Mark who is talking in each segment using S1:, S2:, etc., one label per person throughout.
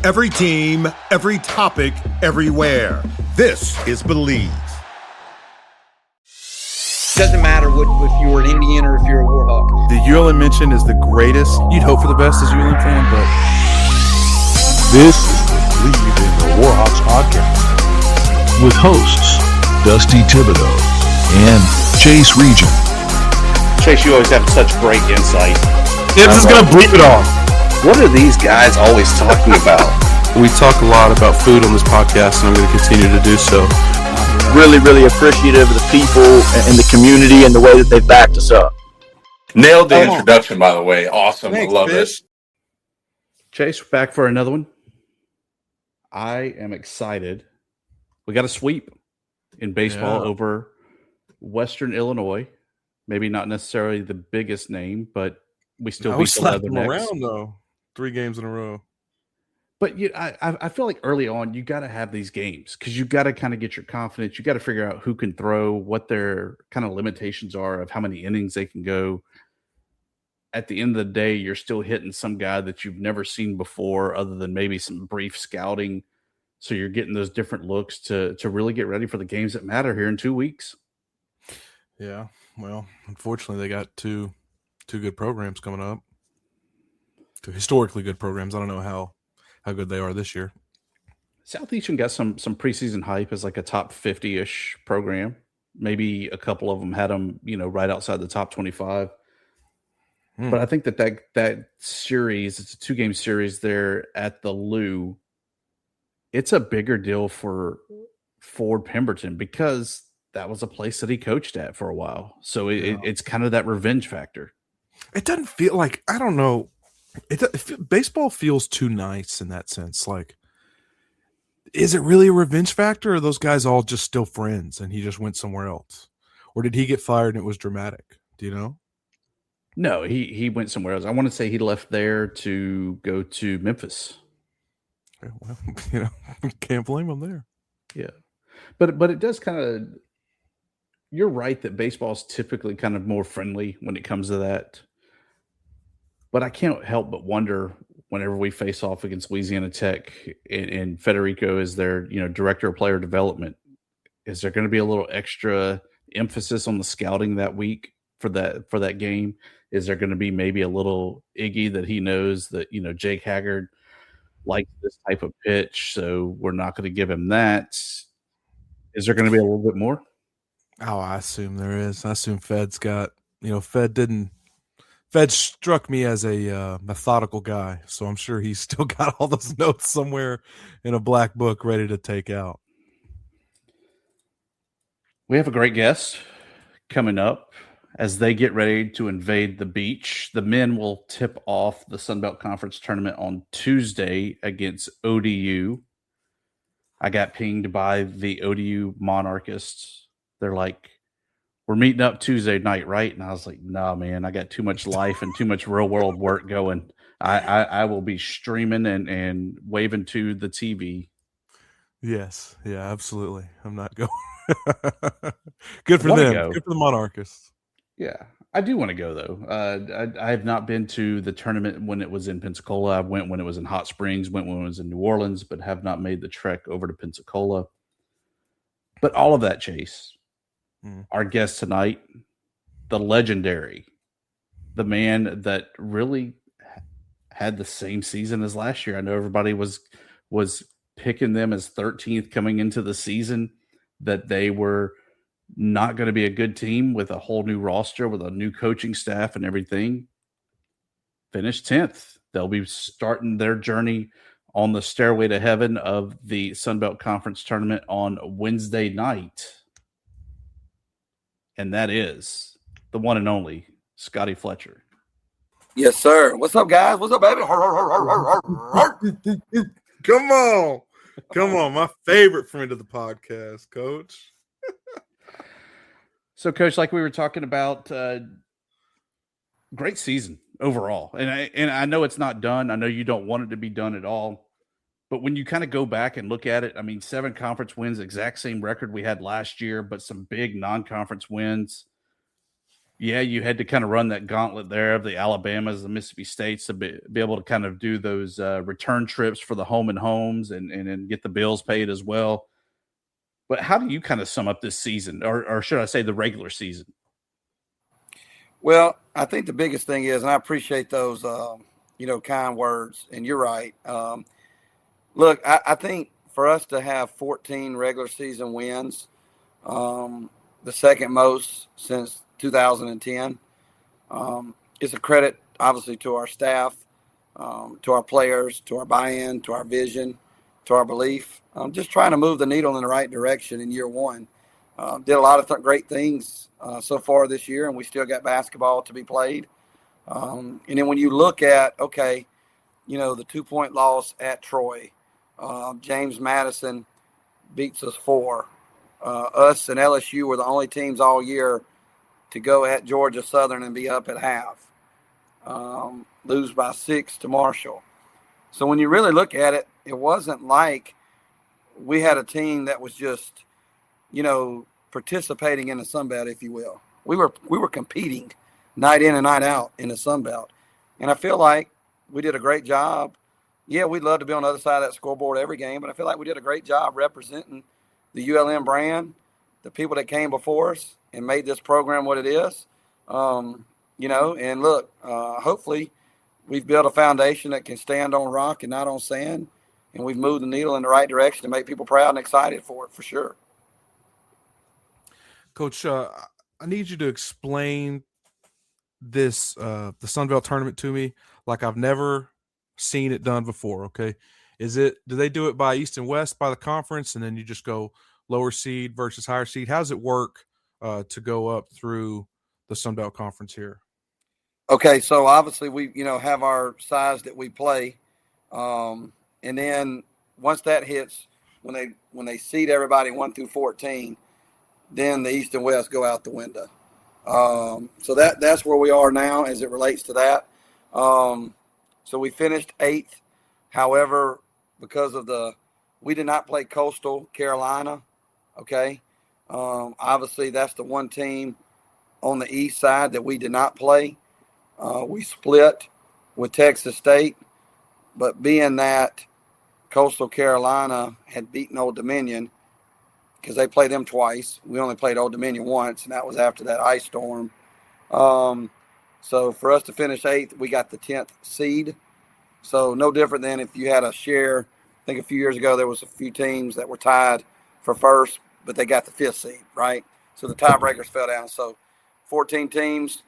S1: Every team, every topic, everywhere. This is Bleav.
S2: Doesn't matter if you're an Indian or if you're a Warhawk.
S3: The Uerlin mention is the greatest. You'd hope for the best as Uerlin fan, but
S4: this is the Bleav in the Warhawks podcast with hosts Dusty Thibodeaux and Chase Regian.
S5: Chase, you always have such great insight.
S3: Dibs is going to bleep it all.
S5: What are these guys always talking about?
S3: We talk a lot about food on this podcast, and I'm going to continue to do so.
S6: Really, really appreciative of the people and the community and the way that they've backed us up.
S7: Nailed the introduction, by the way. Awesome.
S3: Thanks,
S7: I love
S3: Fish.
S7: it.
S8: Chase, we're back for another one. I am excited. We got a sweep in baseball over Western Illinois. Maybe not necessarily the biggest name, but we still beat the Leathernecks.
S3: Around though, 3 games in a row.
S8: But I feel like early on you got to have these games because you got to kind of get your confidence. You got to figure out who can throw, what their kind of limitations are of how many innings they can go. At the end of the day, you're still hitting some guy that you've never seen before, other than maybe some brief scouting. So you're getting those different looks to really get ready for the games that matter here in 2 weeks.
S3: Yeah, well, unfortunately, they got two good programs coming up. 2 historically good programs. I don't know how good they are this year.
S8: Southeastern got some preseason hype as like a top 50-ish program. Maybe a couple of them had them, right outside the top 25. But I think that series, it's a 2-game series there at the Lou. It's a bigger deal for Ford Pemberton because that was a place that he coached at for a while. So it's kind of that revenge factor.
S3: It doesn't feel like, I don't know. Baseball feels too nice in that sense. Like, is it really a revenge factor, or are those guys all just still friends and he just went somewhere else? Or did he get fired and it was dramatic? Do you know?
S8: No, he went somewhere else. I want to say he left there to go to Memphis.
S3: Yeah, well, can't blame him there.
S8: Yeah. But it does kind of, you're right that baseball is typically kind of more friendly when it comes to that. But I can't help but wonder whenever we face off against Louisiana Tech and Federico is their, director of player development, is there going to be a little extra emphasis on the scouting that week for that game? Is there going to be maybe a little Iggy that he knows that, Jake Haggard likes this type of pitch, so we're not going to give him that? Is there going to be a little bit more?
S3: Oh, I assume there is. I assume Fed's got, Fed struck me as a methodical guy, so I'm sure he's still got all those notes somewhere in a black book ready to take out.
S8: We have a great guest coming up as they get ready to invade the beach. The men will tip off the Sun Belt Conference tournament on Tuesday against ODU. I got pinged by the ODU monarchists. They're like, we're meeting up Tuesday night, right? And I was like, nah, man, I got too much life and too much real world work going. I will be streaming and waving to the TV.
S3: Yes. Yeah, absolutely. I'm not going. Good for them. Good for the monarchists.
S8: Yeah. I do want to go, though. I have not been to the tournament when it was in Pensacola. I went when it was in Hot Springs, went when it was in New Orleans, but have not made the trek over to Pensacola. But all of that, Chase, our guest tonight, the legendary, the man that really had the same season as last year. I know everybody was picking them as 13th coming into the season, that they were not going to be a good team with a whole new roster, with a new coaching staff and everything. Finished 10th. They'll be starting their journey on the stairway to heaven of the Sun Belt Conference tournament on Wednesday night. And that is the one and only Scotty Fletcher.
S2: Yes, sir. What's up, guys? What's up, baby?
S3: Come on. My favorite friend of the podcast, Coach.
S8: So, Coach, like we were talking about, great season overall. And I know it's not done. I know you don't want it to be done at all. But when you kind of go back and look at it, 7 conference wins, exact same record we had last year, but some big non-conference wins. yeah, you had to kind of run that gauntlet there of the Alabamas, the Mississippi States to be able to kind of do those return trips for the home and homes and get the bills paid as well. But how do you kind of sum up this season, or should I say the regular season?
S2: Well, I think the biggest thing is, and I appreciate those, kind words, and you're right. Look, I think for us to have 14 regular season wins, the second most since 2010, is a credit, obviously, to our staff, to our players, to our buy-in, to our vision, to our belief. Just trying to move the needle in the right direction in year one. Did a lot of great things so far this year, and we still got basketball to be played. And then when you look at, the 2-point loss at Troy, James Madison beats us 4. Us and LSU were the only teams all year to go at Georgia Southern and be up at half. Lose by 6 to Marshall. So when you really look at it, it wasn't like we had a team that was just, participating in the Sun Belt, if you will. We were competing night in and night out in the Sun Belt. And I feel like we did a great job. Yeah, we'd love to be on the other side of that scoreboard every game, but I feel like we did a great job representing the ULM brand, the people that came before us and made this program what it is. And look, hopefully we've built a foundation that can stand on rock and not on sand, and we've moved the needle in the right direction to make people proud and excited for it, for sure.
S3: Coach, I need you to explain this, the Sun Belt tournament to me like I've never seen it done before. Okay. Do they do it by East and West by the conference, and then you just go lower seed versus higher seed? How does it work to go up through the Sun Belt Conference here?
S2: Okay. So obviously we, have our size that we play. And then once that hits, when they seed everybody 1 through 14, then the East and West go out the window. So that's where we are now as it relates to that. So we finished 8th. However, because of we did not play Coastal Carolina. Okay. Obviously that's the one team on the east side that we did not play. We split with Texas State, but being that Coastal Carolina had beaten Old Dominion, because they played them twice. We only played Old Dominion once, and that was after that ice storm. So for us to finish 8th, we got the 10th seed. So no different than if you had a share. I think a few years ago there was a few teams that were tied for first, but they got the 5th seed, right? So the tiebreakers fell down. So 14 teams,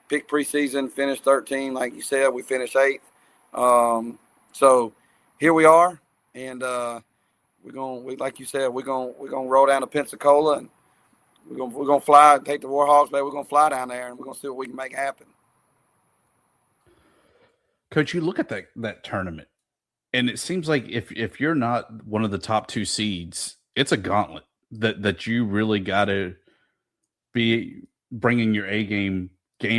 S2: picked preseason, finished 13. Like you said, we finished 8th. So here we are, and like you said, we're gonna roll down to Pensacola, and we're gonna fly, take the Warhawks, but we're gonna fly down there, and we're gonna see what we can make happen.
S8: Coach, you look at that tournament, and it seems like if you're not one of the top 2 seeds, it's a gauntlet that you really got to be bringing your A game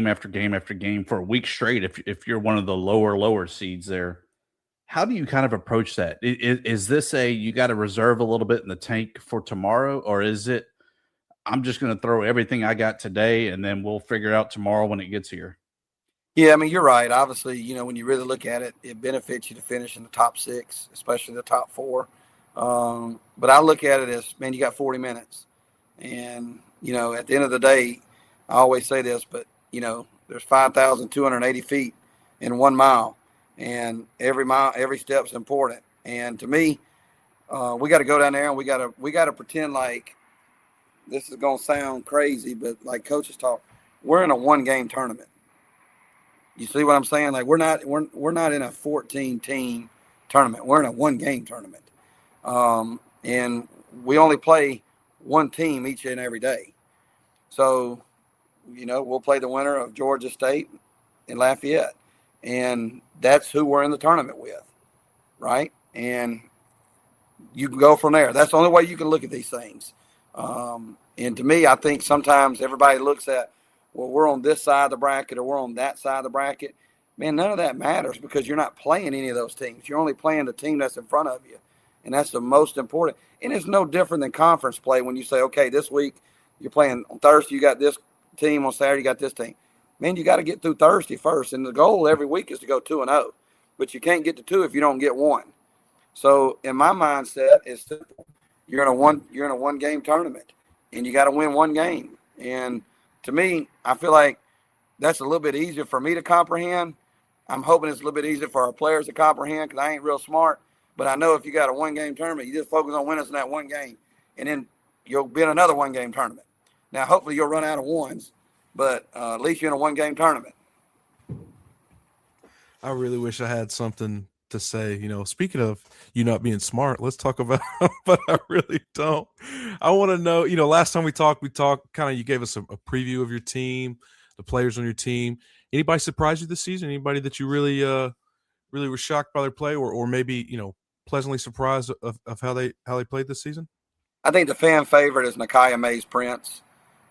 S8: after game after game for a week straight. If you're one of the lower seeds there. How do you kind of approach that? Is this you got to reserve a little bit in the tank for tomorrow, or is it I'm just going to throw everything I got today and then we'll figure out tomorrow when it gets here?
S2: Yeah, I mean, you're right. Obviously, when you really look at it, it benefits you to finish in the top 6, especially the top 4. But I look at it as, man, you got 40 minutes. And, at the end of the day, I always say this, but, there's 5,280 feet in 1 mile. And every step's important. And to me, we got to go down there and we got to pretend like, this is going to sound crazy, but like coaches talk, we're in a 1-game tournament. You see what I'm saying? Like we're not in a 14-team tournament. We're in a 1-game tournament. And we only play one team each and every day. So, we'll play the winner of Georgia State and Lafayette. And that's who we're in the tournament with, right? And you can go from there. That's the only way you can look at these things. And to me, I think sometimes everybody looks at, well, we're on this side of the bracket or we're on that side of the bracket. Man, none of that matters because you're not playing any of those teams. You're only playing the team that's in front of you, and that's the most important. And it's no different than conference play when you say, okay, this week you're playing on Thursday, you got this team on Saturday, you got this team. Man, you got to get through Thursday first. And the goal every week is to go 2-0. But you can't get to 2 if you don't get 1. So in my mindset, it's simple. You're in a one-game tournament, and you got to win 1 game. And to me, I feel like that's a little bit easier for me to comprehend. I'm hoping it's a little bit easier for our players to comprehend because I ain't real smart. But I know if you got a 1-game tournament, you just focus on winning in that 1 game, and then you'll be in another 1-game tournament. Now, hopefully you'll run out of ones, but at least you're in a 1-game tournament.
S3: I really wish I had something to say. Speaking of you not being smart, let's talk about but I really don't. I want to know, last time we talked kind of, you gave us a preview of your team, the players on your team. Anybody surprise you this season? Anybody that you really were shocked by their play or maybe, pleasantly surprised of how they played this season?
S2: I think the fan favorite is Nakia Mays Prince.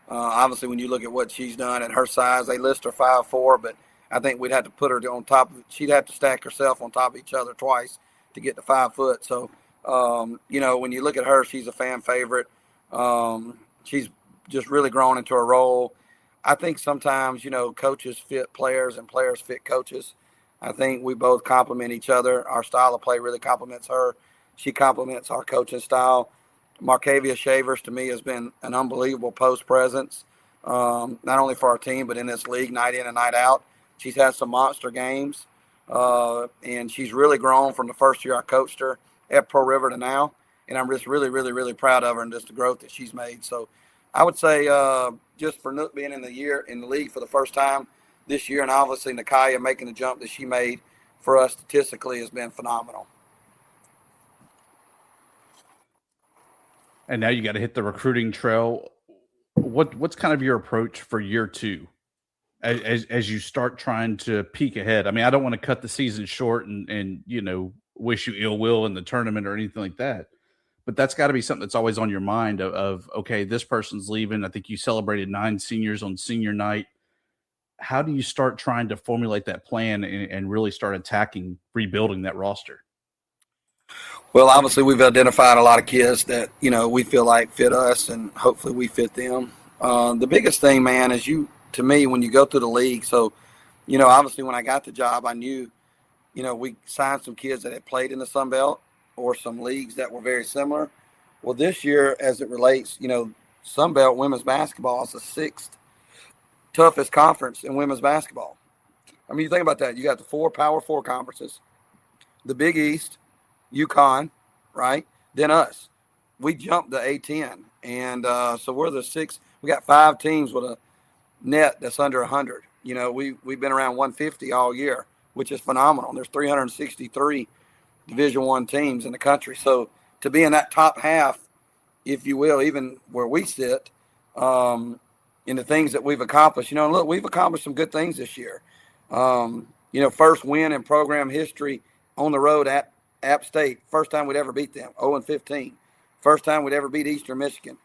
S2: Obviously, when you look at what she's done at her size, they list her 5'4", but I think we'd have to put her on top. She'd have to stack herself on top of each other twice to get to 5 foot. So, when you look at her, she's a fan favorite. She's just really grown into a role. I think sometimes, coaches fit players and players fit coaches. I think we both complement each other. Our style of play really complements her. She complements our coaching style. Markavia Shavers, to me, has been an unbelievable post presence, not only for our team, but in this league, night in and night out. She's had some monster games, and she's really grown from the first year I coached her at Pro River to now. And I'm just really, really, really proud of her and just the growth that she's made. So I would say just for Nook being in the league for the first time this year, and obviously Nakia making the jump that she made for us statistically has been phenomenal.
S8: And now you got to hit the recruiting trail. What's kind of your approach for year 2 as you start trying to peek ahead? I mean, I don't want to cut the season short and wish you ill will in the tournament or anything like that. But that's got to be something that's always on your mind of, okay, this person's leaving. I think you celebrated 9 seniors on senior night. How do you start trying to formulate that plan and really start attacking rebuilding that roster?
S2: Well, obviously, we've identified a lot of kids that, we feel like fit us, and hopefully we fit them. The biggest thing, man, is to me, when you go through the league, so, obviously when I got the job, I knew, we signed some kids that had played in the Sun Belt or some leagues that were very similar. Well, this year, as it relates, Sun Belt women's basketball is the 6th toughest conference in women's basketball. I mean, you think about that. You got the 4 Power 4 conferences, the Big East, UConn, right? Then us. We jumped the A10. And so we're the 6th. We got 5 teams with a net that's under 100. We've been around 150 all year, which is phenomenal. There's 363 Division I teams in the country. So to be in that top half, if you will, even where we sit, in the things that we've accomplished, look, we've accomplished some good things this year. First win in program history on the road at App State. First time we'd ever beat them, 0-15. First time we'd ever beat Eastern Michigan.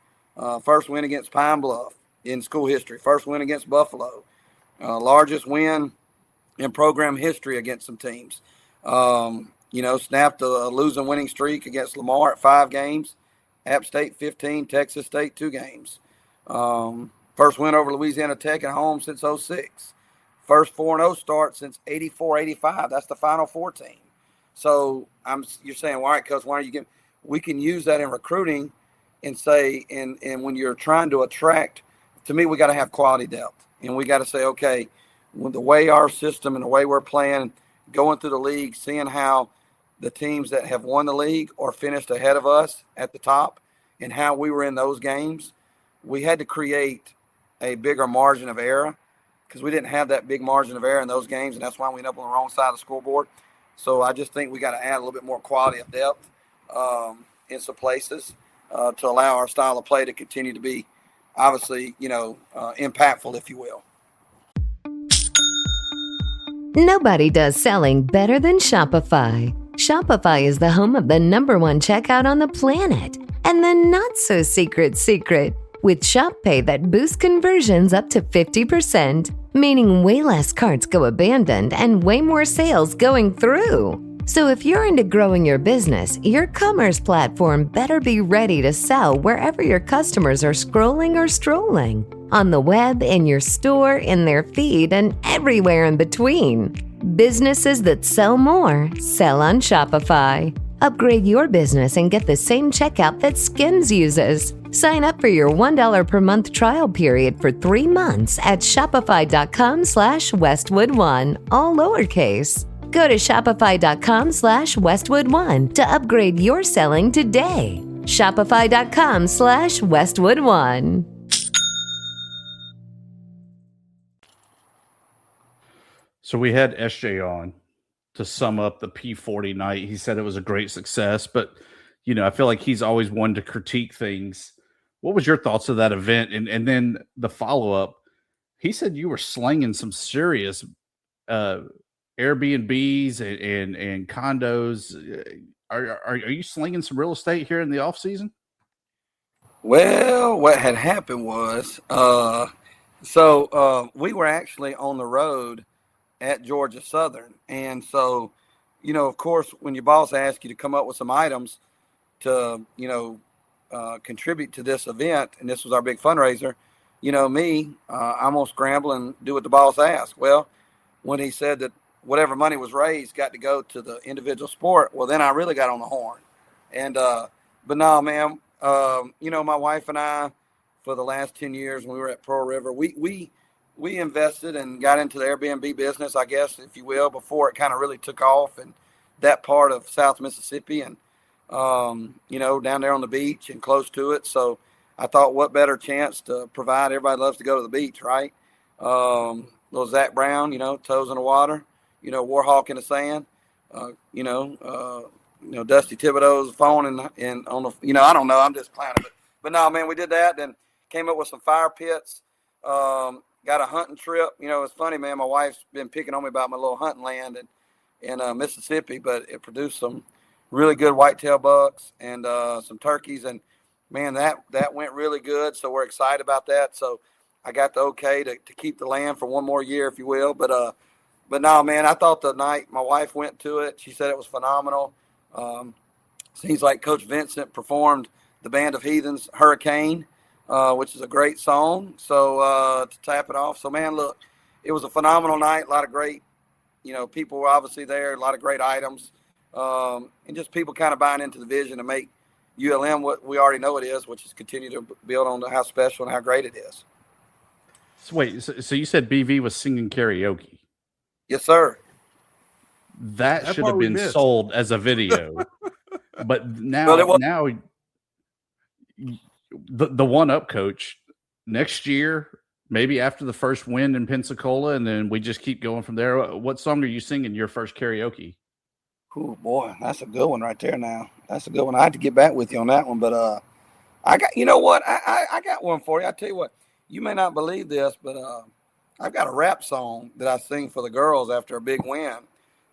S2: First win against Pine Bluff in school history. First win against Buffalo. Largest win in program history against some teams. Snapped a losing winning streak against Lamar at 5 games. App State 15, Texas State 2 games. First win over Louisiana Tech at home since 06. First 4-0 start since 84-85. That's the Final Four team. So you're saying, well, all right, Coach, why are you getting? We can use that in recruiting and say, and when you're trying to attract, to me, we got to have quality depth. And we got to say, okay, with the way our system and the way we're playing, going through the league, seeing how the teams that have won the league or finished ahead of us at the top and how we were in those games, we had to create a bigger margin of error because we didn't have that big margin of error in those games, and that's why we ended up on the wrong side of the scoreboard. So I just think we got to add a little bit more quality of depth in some places to allow our style of play to continue to be, obviously, impactful, if you will.
S9: Nobody does selling better than Shopify. Shopify is the home of the #1 checkout on the planet. And the not-so-secret secret, with Shop Pay that boosts conversions up to 50%, meaning way less carts go abandoned and way more sales going through. So if you're into growing your business, your commerce platform better be ready to sell wherever your customers are scrolling or strolling. On the web, in your store, in their feed, and everywhere in between. Businesses that sell more sell on Shopify. Upgrade your business and get the same checkout that Skims uses. Sign up for your $1 per month trial period for 3 months at shopify.com/Westwood1, all lowercase. Go to shopify.com/Westwood1 to upgrade your selling today. Shopify.com/Westwood1.
S8: So we had SJ on to sum up the P40 night. He said it was a great success, but I feel like he's always one to critique things. What was your thoughts of that event? And then the follow-up, he said you were slinging some serious Airbnbs and condos. Are you slinging some real estate here in the off season?
S2: Well, what had happened was, we were actually on the road at Georgia Southern. And so, of course, when your boss asks you to come up with some items to, contribute to this event, and this was our big fundraiser, I'm going to scramble and do what the boss asked. Well, when he said that whatever money was raised got to go to the individual sport, well, then I really got on the horn. And, but no, man, my wife and I, for the last 10 years when we were at Pearl River, we invested and got into the Airbnb business, I guess, if you will, before it kind of really took off in that part of South Mississippi and, down there on the beach and close to it. So I thought what better chance to provide. Everybody loves to go to the beach, right? Little Zach Brown, toes in the water, Warhawk in the sand, Dusty Thibodeaux's phone and on the, I don't know. I'm just clowning. But no, man, we did that. Then came up with some fire pits, got a hunting trip. It's funny, man. My wife's been picking on me about my little hunting land in Mississippi, but it produced some really good whitetail bucks and some turkeys. And, man, that went really good. So we're excited about that. So I got the okay to keep the land for one more year, if you will. But no, man, I thought the night my wife went to it, she said it was phenomenal. Seems like Coach Vincent performed the Band of Heathens' Hurricane, which is a great song. So to tap it off. So, man, look, it was a phenomenal night. A lot of great, people were obviously there, a lot of great items. And just people kind of buying into the vision to make ULM what we already know it is, which is continue to build on how special and how great it is.
S8: So wait, so you said BV was singing karaoke?
S2: Yes, sir.
S8: That should have been sold as a video. But now, the one-up coach, next year, maybe after the first win in Pensacola, and then we just keep going from there. What song are you singing your first karaoke?
S2: Oh, boy, that's a good one right there now. That's a good one. I had to get back with you on that one, but I got, I got one for you. I tell you what, you may not believe this, but I've got a rap song that I sing for the girls after a big win.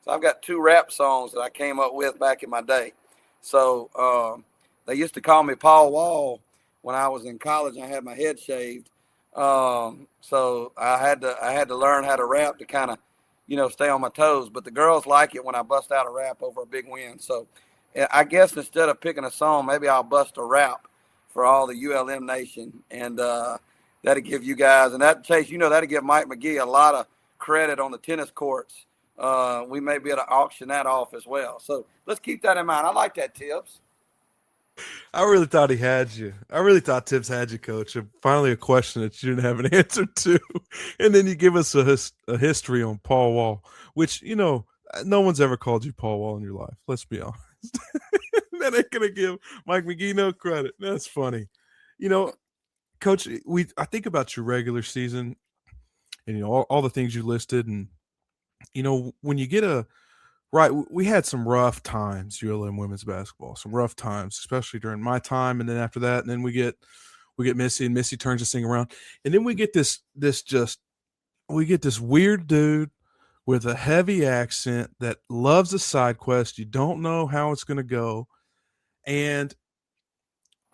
S2: So I've got 2 rap songs that I came up with back in my day. So they used to call me Paul Wall when I was in college and I had my head shaved. So I had to learn how to rap to kind of, stay on my toes. But the girls like it when I bust out a rap over a big win. So I guess instead of picking a song, maybe I'll bust a rap for all the ULM Nation. And that'll give you guys, and that, Chase, that'll give Mike McGee a lot of credit on the tennis courts. We may be able to auction that off as well. So let's keep that in mind. I like that, Tibbs.
S3: I really thought he had you. I really thought Tibbs had you, Coach. And finally, a question that you didn't have an answer to. And then you give us a history on Paul Wall, which, no one's ever called you Paul Wall in your life. Let's be honest. That ain't going to give Mike McGee no credit. That's funny. Coach, I think about your regular season and, all the things you listed. And, when you get we had some rough times, ULM women's basketball, some rough times, especially during my time. And then after that, and then we get Missy, and Missy turns this thing around. And then we get this weird dude with a heavy accent that loves a side quest. You don't know how it's going to go. And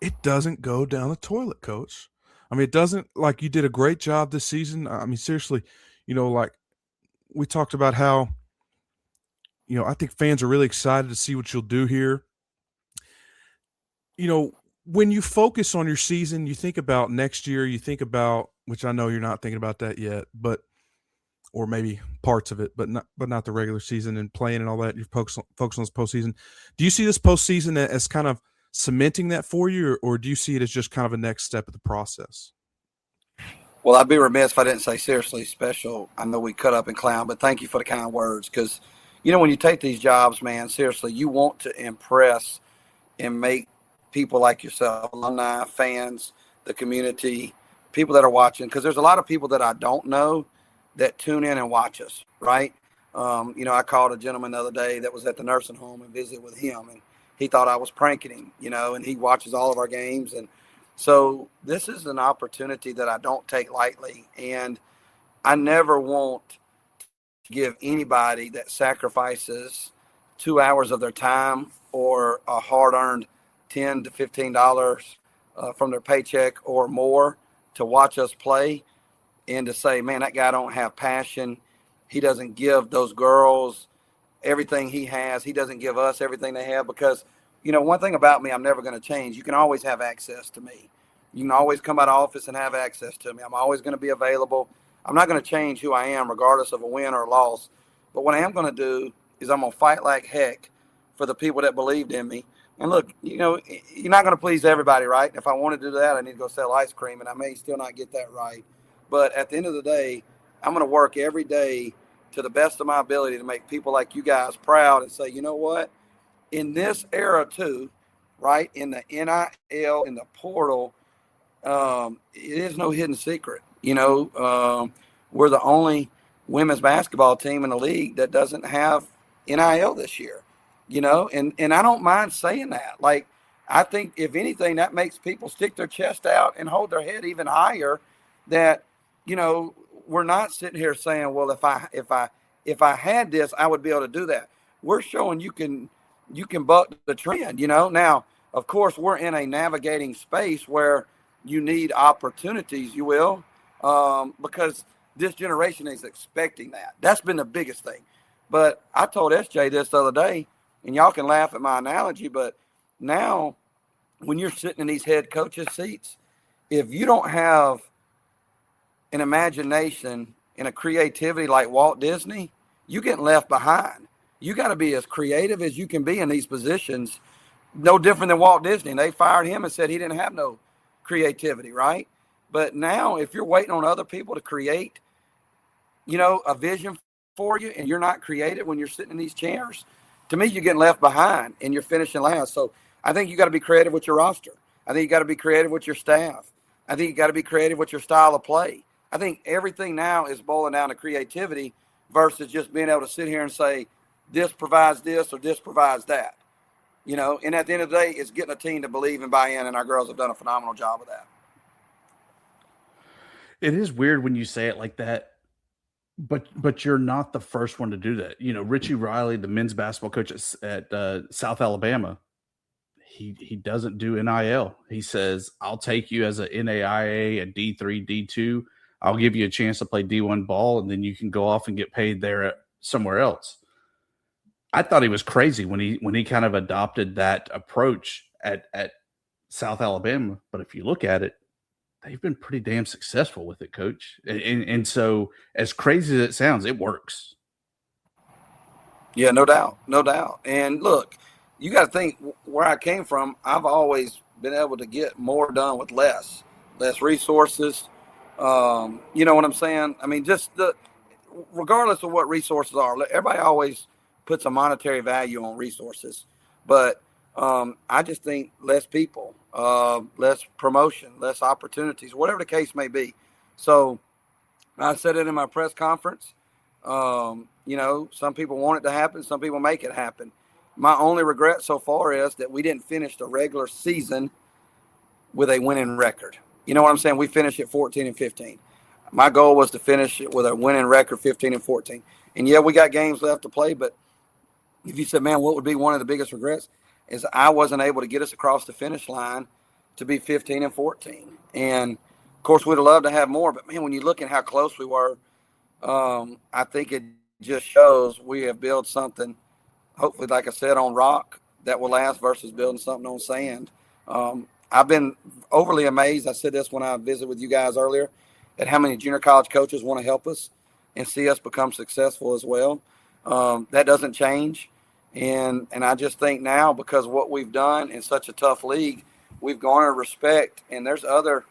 S3: it doesn't go down the toilet, Coach. I mean, it doesn't, like, you did a great job this season. I mean, seriously, like we talked about how I think fans are really excited to see what you'll do here. When you focus on your season, you think about next year, you think about, which I know you're not thinking about that yet, or maybe parts of it, but not the regular season and playing and all that. You're focused on this postseason. Do you see this postseason as kind of cementing that for you, or do you see it as just kind of a next step of the process?
S2: Well, I'd be remiss if I didn't say seriously special. I know we cut up and clown, but thank you for the kind words. Because, when you take these jobs, man, seriously, you want to impress and make people like yourself, alumni, fans, the community, people that are watching. Because there's a lot of people that I don't know that tune in and watch us, right? I called a gentleman the other day that was at the nursing home and visited with him, and he thought I was pranking him, and he watches all of our games. And so this is an opportunity that I don't take lightly, and I never want to give anybody that sacrifices 2 hours of their time or a hard-earned $10 to $15 from their paycheck or more to watch us play and to say, man, that guy don't have passion. He doesn't give those girls everything he has. He doesn't give us everything they have because, one thing about me, I'm never going to change. You can always have access to me. You can always come out of office and have access to me. I'm always going to be available. I'm not going to change who I am regardless of a win or a loss. But what I am going to do is I'm going to fight like heck for the people that believed in me. And look, you're not going to please everybody, right? If I want to do that, I need to go sell ice cream, and I may still not get that right. But at the end of the day, I'm going to work every day to the best of my ability to make people like you guys proud and say, you know what? In this era too, right, in the NIL, in the portal, it is no hidden secret. We're the only women's basketball team in the league that doesn't have NIL this year, and I don't mind saying that. Like, I think if anything, that makes people stick their chest out and hold their head even higher that, we're not sitting here saying, well, if I had this, I would be able to do that. We're showing you can buck the trend, Now, of course, we're in a navigating space where you need opportunities, you will, because this generation is expecting that. That's been the biggest thing. But I told SJ this the other day, and y'all can laugh at my analogy, but now when you're sitting in these head coaches' seats, if you don't have an imagination and a creativity like Walt Disney, you're getting left behind. You got to be as creative as you can be in these positions, no different than Walt Disney. They fired him and said he didn't have no creativity, right? But now if you're waiting on other people to create, a vision for you and you're not creative when you're sitting in these chairs, to me, you're getting left behind and you're finishing last. So I think you got to be creative with your roster. I think you got to be creative with your staff. I think you got to be creative with your style of play. I think everything now is boiling down to creativity versus just being able to sit here and say, this provides this or this provides that. And at the end of the day, it's getting a team to believe and buy in, and our girls have done a phenomenal job of that.
S8: It is weird when you say it like that, but you're not the first one to do that. Richie Riley, the men's basketball coach at South Alabama, he doesn't do NIL. He says, I'll take you as a NAIA, a D3, D2. I'll give you a chance to play D1 ball, and then you can go off and get paid there somewhere else. I thought he was crazy when he kind of adopted that approach at South Alabama. But if you look at it, they've been pretty damn successful with it, Coach. And so as crazy as it sounds, it works.
S2: Yeah, no doubt. No doubt. And look, you got to think where I came from. I've always been able to get more done with less resources. You know what I'm saying? I mean, regardless of what resources are, everybody always puts a monetary value on resources, but I just think less people, less promotion, less opportunities, whatever the case may be. So I said it in my press conference. Some people want it to happen. Some people make it happen. My only regret so far is that we didn't finish the regular season with a winning record. You know what I'm saying? We finished at 14-15. My goal was to finish it with a winning record, 15-14. And yeah, we got games left to play, but if you said, man, what would be one of the biggest regrets is I wasn't able to get us across the finish line to be 15-14. And of course, we'd have loved to have more, but man, when you look at how close we were, I think it just shows we have built something hopefully, like I said, on rock that will last versus building something on sand. I've been overly amazed. I said this when I visited with you guys earlier, at how many junior college coaches want to help us and see us become successful as well. That doesn't change. And I just think now, because of what we've done in such a tough league, we've garnered respect. And there's other,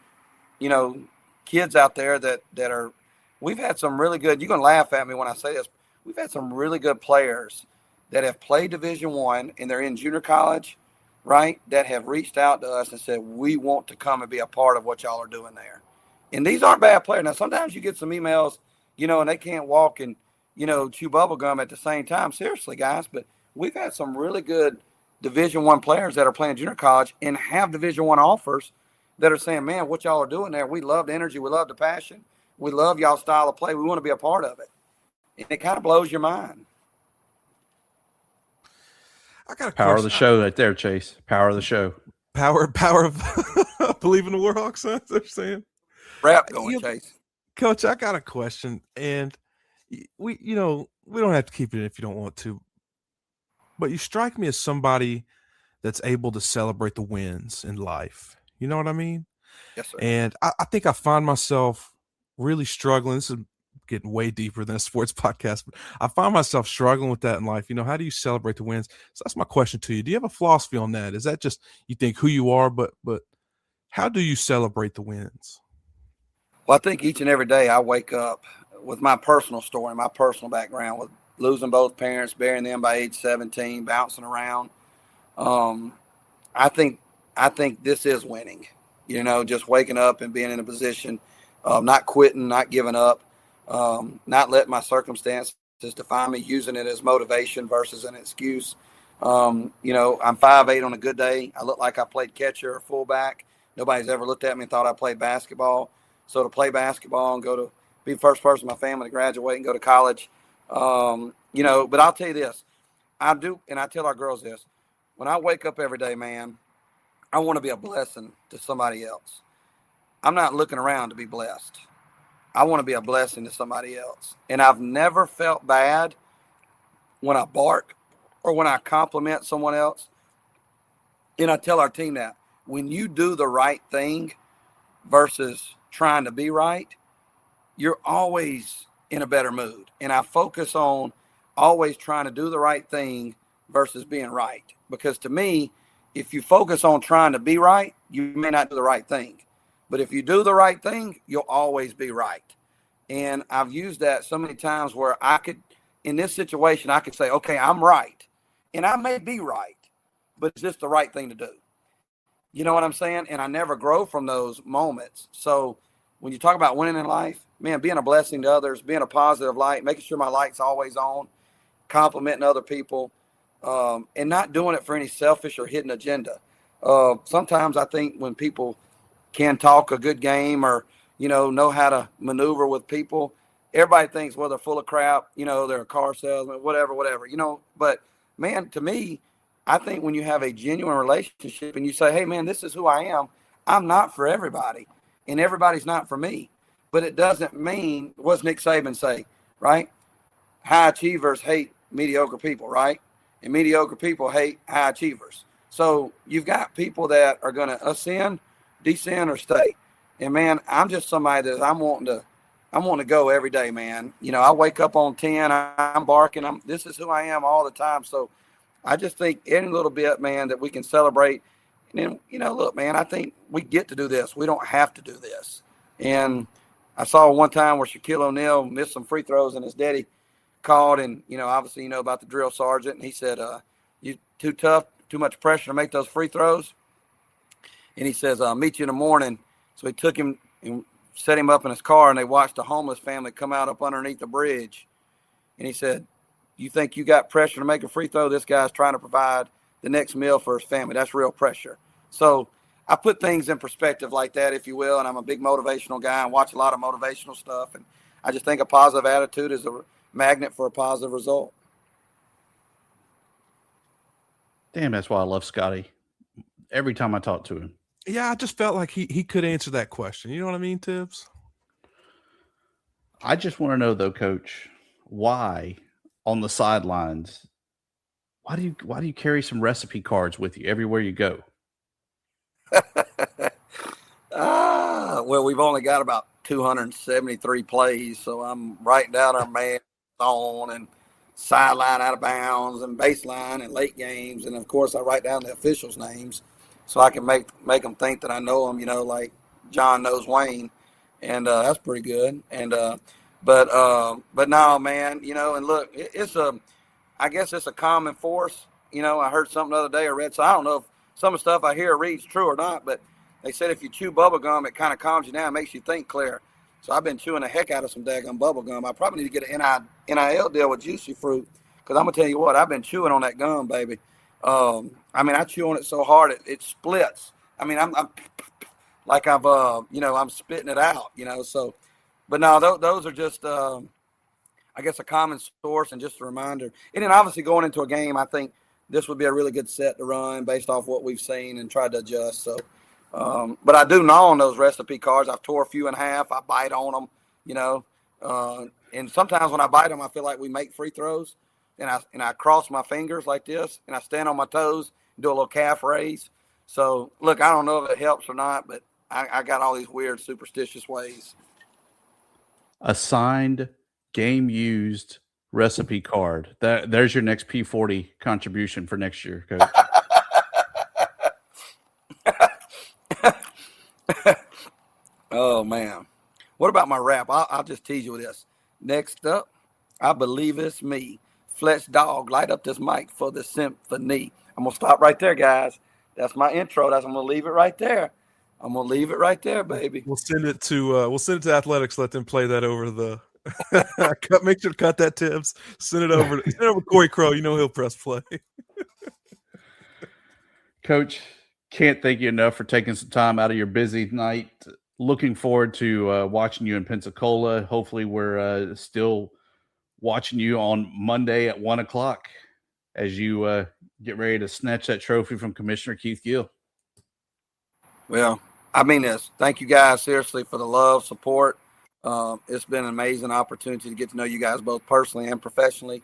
S2: kids out there that are, we've had some really good, you're going to laugh at me when I say this, we've had some really good players that have played Division I and they're in junior college, right, that have reached out to us and said, we want to come and be a part of what y'all are doing there. And these aren't bad players. Now, sometimes you get some emails, and they can't walk and, chew bubble gum at the same time. Seriously, guys, but we've had some really good Division I players that are playing junior college and have Division I offers that are saying, man, what y'all are doing there, we love the energy, we love the passion, we love y'all's style of play, we want to be a part of it. And it kind of blows your mind.
S3: I got a
S8: Power
S3: question.
S8: of the show right there, Chase. Power of the show.
S3: Power of Bleav in the Warhawks, that's what they're saying.
S2: Rap going, Chase.
S3: Coach, I got a question, and we don't have to keep it if you don't want to, but you strike me as somebody that's able to celebrate the wins in life. You know what I mean?
S2: Yes, sir.
S3: And I think I find myself really struggling. This is getting way deeper than a sports podcast, but I find myself struggling with that in life. How do you celebrate the wins? So that's my question to you. Do you have a philosophy on that? Is that just you think who you are, but how do you celebrate the wins?
S2: Well, I think each and every day I wake up with my personal story, my personal background, with losing both parents, burying them by age 17, bouncing around. I think this is winning, just waking up and being in a position of not quitting, not giving up, not letting my circumstances define me, using it as motivation versus an excuse. I'm 5'8" on a good day. I look like I played catcher or fullback. Nobody's ever looked at me and thought I played basketball. So to play basketball and be the first person in my family to graduate and go to college, but I'll tell you this, I do, and I tell our girls this, when I wake up every day, man, I want to be a blessing to somebody else. I'm not looking around to be blessed. I want to be a blessing to somebody else. And I've never felt bad when I bark or when I compliment someone else. And I tell our team that when you do the right thing versus trying to be right, you're always in a better mood. And I focus on always trying to do the right thing versus being right. Because to me, if you focus on trying to be right, you may not do the right thing. But if you do the right thing, you'll always be right. And I've used that so many times where I could, in this situation, I could say, okay, I'm right. And I may be right, but it's just the right thing to do. You know what I'm saying? And I never grow from those moments. So when you talk about winning in life, man, being a blessing to others, being a positive light, making sure my light's always on, complimenting other people, and not doing it for any selfish or hidden agenda. Sometimes I think when people can talk a good game or, know how to maneuver with people, everybody thinks, well, they're full of crap, they're a car salesman, whatever. But man, to me, I think when you have a genuine relationship and you say, hey man, this is who I am, I'm not for everybody and everybody's not for me. But it doesn't mean, what's Nick Saban say, right? High achievers hate mediocre people, right? And mediocre people hate high achievers. So you've got people that are going to ascend, descend, or stay. And man, I'm just somebody that I'm wanting to go every day, man. I wake up on 10, I'm barking. This is who I am all the time. So I just think any little bit, man, that we can celebrate. And then, look, man, I think we get to do this. We don't have to do this. And I saw one time where Shaquille O'Neal missed some free throws and his daddy called and, obviously, about the drill sergeant. And he said, you too tough, too much pressure to make those free throws. And he says, I'll meet you in the morning. So he took him and set him up in his car, and they watched a homeless family come out up underneath the bridge. And he said, you think you got pressure to make a free throw? This guy's trying to provide the next meal for his family. That's real pressure. So I put things in perspective like that, if you will, and I'm a big motivational guy and watch a lot of motivational stuff. And I just think a positive attitude is a magnet for a positive result.
S8: Damn, that's why I love Scotty. Every time I talk to him.
S3: Yeah, I just felt like he could answer that question. You know what I mean, Tibbs?
S8: I just want to know, though, Coach, why on the sidelines, why do you carry some recipe cards with you everywhere you go?
S2: Well, we've only got about 273 plays, so I'm writing down our man on and sideline, out of bounds, and baseline, and late games, and of course I write down the officials' names so I can make them think that I know them. Like John knows Wayne, and that's pretty good. And but no, man, and look, I guess it's a common force. I heard something the other day I read, so I don't know if some of the stuff I hear or read is true or not, but they said if you chew bubble gum, it kind of calms you down, makes you think clear. So I've been chewing the heck out of some daggum bubble gum. I probably need to get an NIL deal with Juicy Fruit, because I'm going to tell you what, I've been chewing on that gum, baby. I chew on it so hard it splits. I'm like I'm spitting it out, so. But no, those are just, I guess, a common source and just a reminder. And then obviously going into a game, I think this would be a really good set to run based off what we've seen and tried to adjust. So, but I do gnaw on those recipe cards. I've tore a few in half. I bite on them, and sometimes when I bite them, I feel like we make free throws, and I cross my fingers like this, and I stand on my toes and do a little calf raise. So, look, I don't know if it helps or not, but I got all these weird superstitious ways.
S8: A signed, game-used recipe card. There's your next P40 contribution for next year, Coach.
S2: Oh, man. What about my rap? I'll just tease you with this. Next up, I Bleav it's me. Fletch Dog, light up this mic for the symphony. I'm going to stop right there, guys. That's my intro. I'm going to leave it right there. I'm going to leave it right there, baby.
S3: We'll send it to Athletics. Let them play that over the make sure to cut that, Tibbs. Send it over to Corey Crow. He'll press play.
S8: Coach, can't thank you enough for taking some time out of your busy night. Looking forward to watching you in Pensacola. Hopefully we're still watching you on Monday at 1:00 as you get ready to snatch that trophy from Commissioner Keith Gill.
S2: Well, I mean this. Thank you guys seriously for the love, support. It's been an amazing opportunity to get to know you guys both personally and professionally.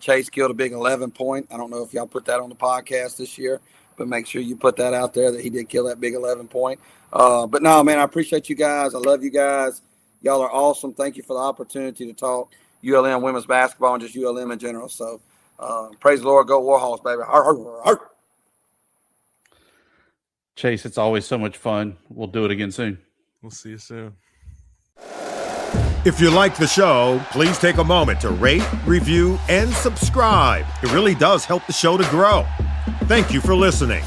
S2: Chase killed a big 11-point. I don't know if y'all put that on the podcast this year, but make sure you put that out there that he did kill that big 11-point. But no, man, I appreciate you guys. I love you guys. Y'all are awesome. Thank you for the opportunity to talk ULM women's basketball and just ULM in general. So praise the Lord. Go Warhawks, baby.
S8: Chase, it's always so much fun. We'll do it again soon.
S3: We'll see you soon.
S1: If you like the show, please take a moment to rate, review, and subscribe. It really does help the show to grow. Thank you for listening.